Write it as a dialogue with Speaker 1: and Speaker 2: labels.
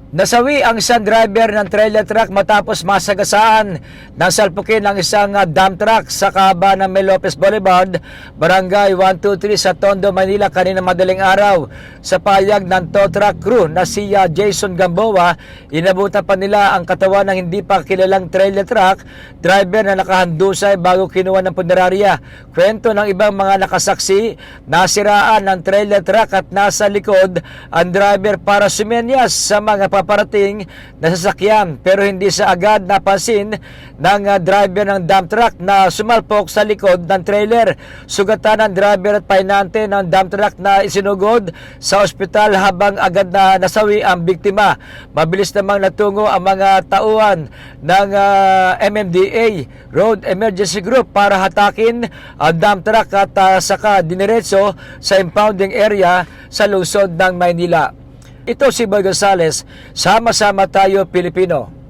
Speaker 1: Nasawi ang isang driver ng trailer truck matapos masagasaan ng salpukin ng isang dump truck sa kahaba ng May Lopez Boulevard, Barangay 123 sa Tondo, Manila kanina madaling araw. Sa payag ng tow truck crew na si Jason Gamboa, inabutan pa nila ang katawan ng hindi pa kilalang trailer truck driver na nakahandusay bago kinuha ng punerarya. Kwento ng ibang mga nakasaksi, nasiraan ng trailer truck at nasa likod ang driver para sumenyas sa mga paparating na sasakyan, pero hindi sa agad napansin ng driver ng dump truck na sumalpok sa likod ng trailer. Sugatan ng driver at pahinante ng dump truck na isinugod sa ospital habang agad na nasawi ang biktima. Mabilis namang natungo ang mga tauhan ng MMDA Road Emergency Group para hatakin ang dump truck at saka diniretso sa impounding area sa lungsod ng Maynila. Ito si Boy Gonzales, sama-sama tayo Pilipino.